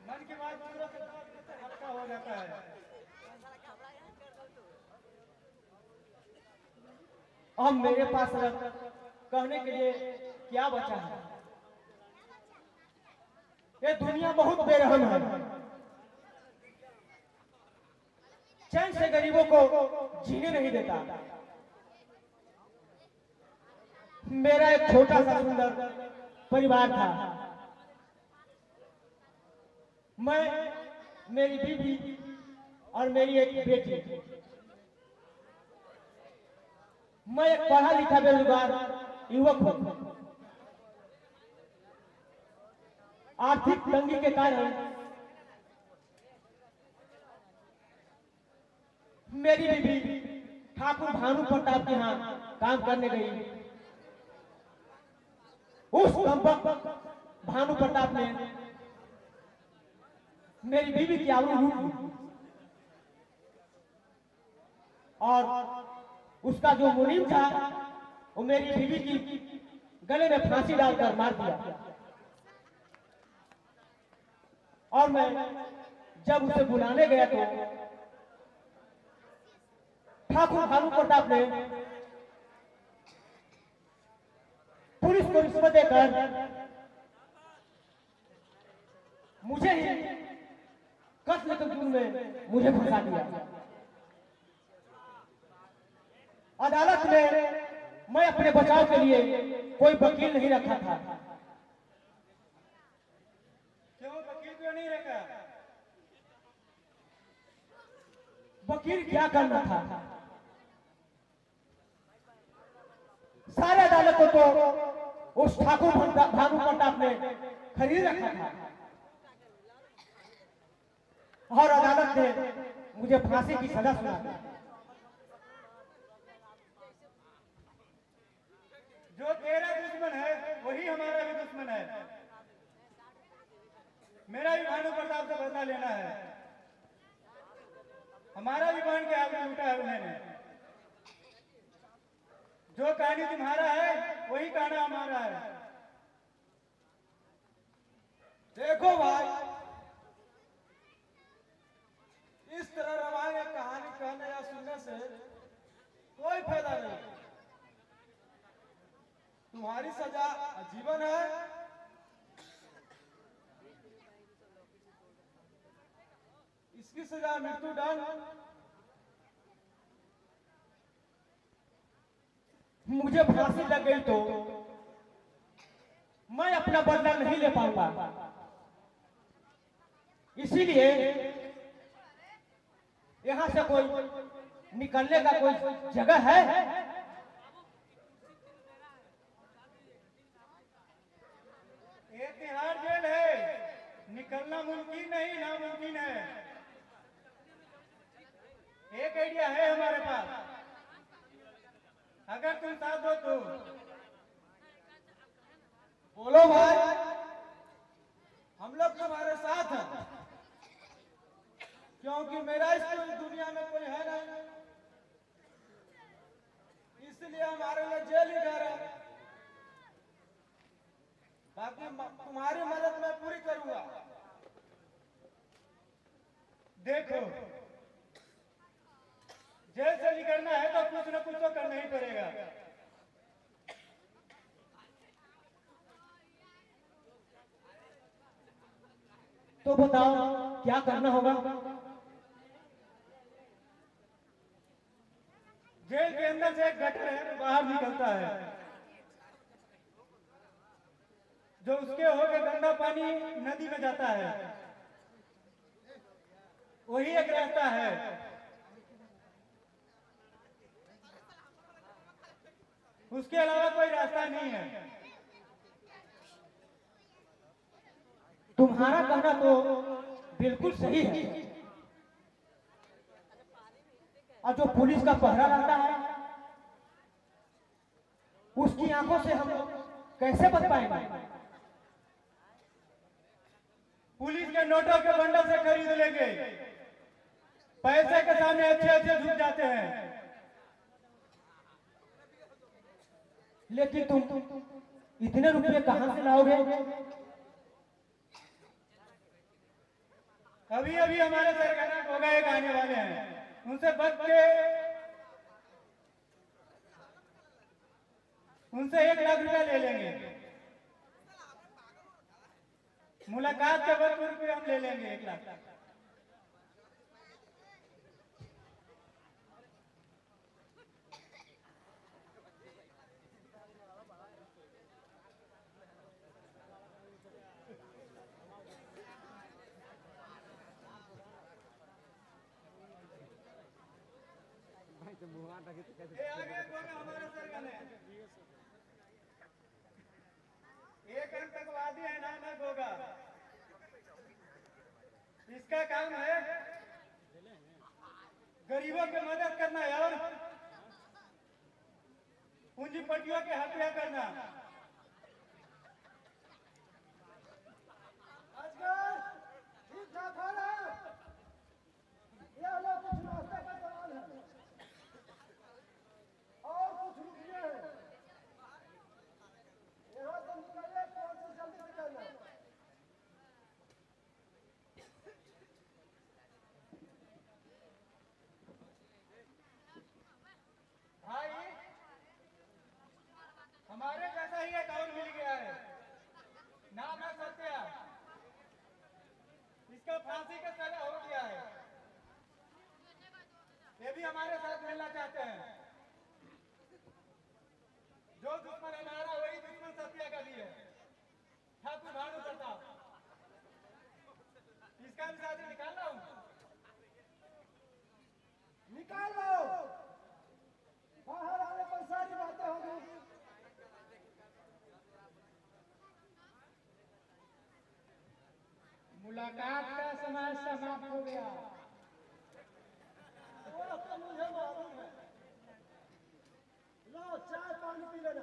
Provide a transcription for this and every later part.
मन की बात हल्का हो जाता है। अब मेरे पास कहने के लिए क्या बचा है? ये दुनिया बहुत बेरहम है। चैन से गरीबों को जीने नहीं देता। मेरा एक छोटा सा सुंदर परिवार था। मैं, मेरी बीवी और मेरी एक बेटी। मैं एक पढ़ा लिखा बेरोजगार युवक हूँ। आर्थिक तंगी के कारण मेरी बीवी ठाकुर भानु प्रताप के यहाँ काम करने गई। उस भानु प्रताप ने मेरी बीवी की आबरू लूट ली और उसका जो मुनीम था वो मेरी बीवी की गले में फांसी डालकर मार दिया। और मैं जब उसे बुलाने गया तो ठाकुर भानु प्रताप ने पुलिस को रिश्वत देकर मुझे ही कत्ल के जुर्म में मुझे फंसा दिया। अदालत में मैं अपने बचाव के लिए कोई वकील नहीं रखा था। क्यों वकील क्यों नहीं रखा? वकील क्या करना था? सारे अदालत को तो उस ठाकुर भानु प्रताप ने खरीद रखा था और अदालत ने मुझे फांसी की सजा सुना दी। जो तेरा दुश्मन है वही हमारा भी दुश्मन है। मेरा भी भानु प्रताप से बदला लेना है। हमारा भी बहन के आगे लूटा है उन्होंने। जो कहानी तुम्हारा है वही कहानी हमारा है। देखो भाई, इस तरह रवायत कहानी कहने या सुनने से कोई फायदा नहीं। तुम्हारी सजा आजीवन है। इसकी सजा मृत्युदंड। मुझे फांसी लग गई तो मैं अपना बदला नहीं ले पाऊंगा। इसीलिए यहां से कोई निकलने का कोई जगह है? ये तिहाड़ जेल है। निकलना मुमकिन नहीं, नामुमकिन है। एक आइडिया है हमारे पास, अगर तुम साथ दो तो। बोलो भाई, हम लोग तुम्हारे साथ हैं, क्योंकि मेरा इस दुनिया में कोई है नहीं, इसलिए हमारे लिए जेल ही घर है। बाकी तुम्हारी मदद मैं पूरी करूंगा। देखो, जेल से निकलना है तो कुछ न कुछ तो करना ही पड़ेगा। तो बताओ क्या करना होगा? जेल के अंदर से एक गटर है, बाहर निकलता है, जो उसके होकर गंदा पानी नदी में जाता है। वही एक रास्ता है। उसके अलावा कोई रास्ता नहीं है। तुम्हारा कहना तो बिल्कुल सही है। और जो पुलिस का पहरा रहता है उसकी आंखों से हम कैसे बच पाएंगे? पुलिस के नोटों के बंडल से खरीद लेंगे। पैसे के सामने अच्छे अच्छे झुक जाते हैं। लेकिन तुम इतने रुपए कहां से लाओगे? अभी अभी हमारे सरगना गोगा एक आने वाले हैं, उनसे बच के उनसे 1 लाख रुपया ले लेंगे। मुलाकात के वक्त रुपये हम ले लेंगे 1 लाख। ये आगे गोगा हमारे सरगने, एक आतंकवादी है, नाम है गोगा। इसका काम है गरीबों की मदद करना और पूंजीपतियों की हत्या करना। आजकल ठीक ठाक हो रहा है। ये लो कुछ नाश्ते का सामान है और कुछ रुपये हैं। यहाँ से निकलिए, फोन से जल्दी निकलना। भाई हमारे जैसा ही एक और मिल गया है, नाम है सत्या। इसका फांसी का सजा हो गया है, ये भी हमारे साथ मिलना चाहते हैं। जो दुश्मन हमारा वही दुश्मन सत्या का भी है, ठाकुर भानु प्रताप। इसका भी साथी निकाल रहा हूँ। निकाल लो, बाहर आने पर सारी बातें होंगी। मुलाकात का समय समाप्त हो गया। वो तो मुझे मालूम है। लो चाय पानी पी लेना।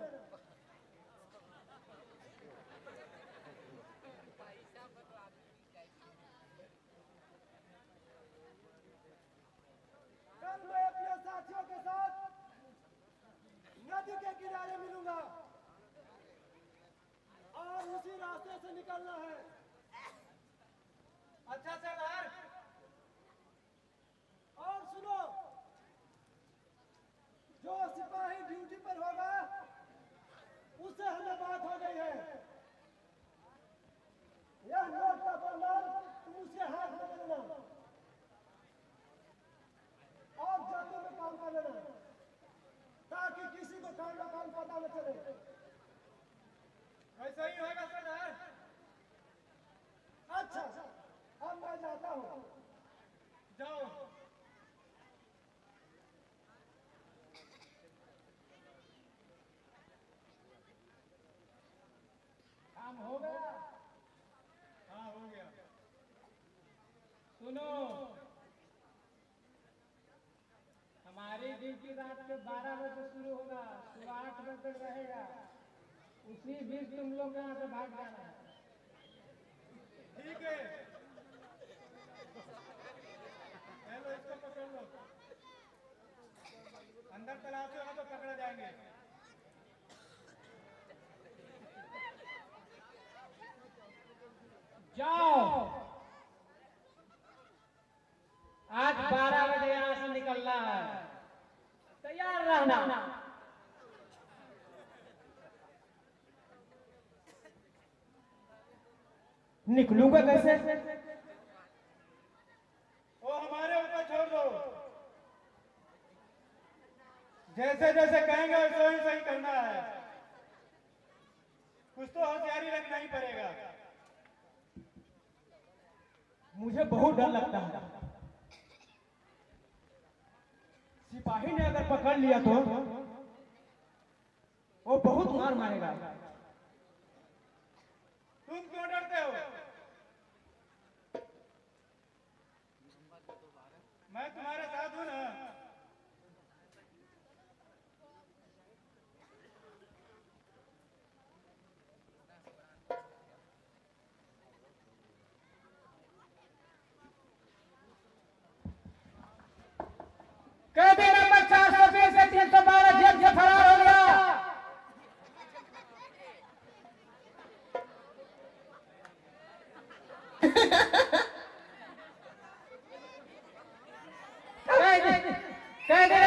कल मैं अपने साथियों के साथ नदी के किनारे मिलूंगा और उसी रास्ते से निकलना है। अच्छा सरदार, और सुनो, जो सिपाही ड्यूटी पर होगा उससे हमें बात हो गई है। यह नोट का प्रमाण तुम उसके हाथ में दे देना और जल्दी में काम कर लेना ताकि किसी को काम का काम पता न चले। ऐसा ही होगा सरदार। अच्छा, अब मैं जाता हूँ। जाओ। काम हो गया? हाँ हो गया। सुनो, हमारी ड्यूटी रात के 12 बजे शुरू होगा, सुबह 8 बजे तक रहेगा। उसी बीच तुम लोग यहाँ से भाग जाना है। ठीक है, लो इसको पकड़ लो। अंदर तलाश होगा तो पकड़ा जाएंगे। जाओ, आज 12 बजे यहाँ से निकलना है, तैयार रहना। निकलूंगा कैसे? वो हमारे ऊपर छोड़ दो, जैसे जैसे कहेंगे वैसे ही सही करना है। कुछ तो होशियारी रखना ही पड़ेगा। मुझे बहुत डर लगता है। सिपाही ने अगर पकड़ लिया तो वो बहुत मार मारेगा। तुम क्यों डरते हो? मैं तुम्हारे साथ हूं ना। कैदी नंबर 420 से 312 जेल से फरार हो गया। कह दे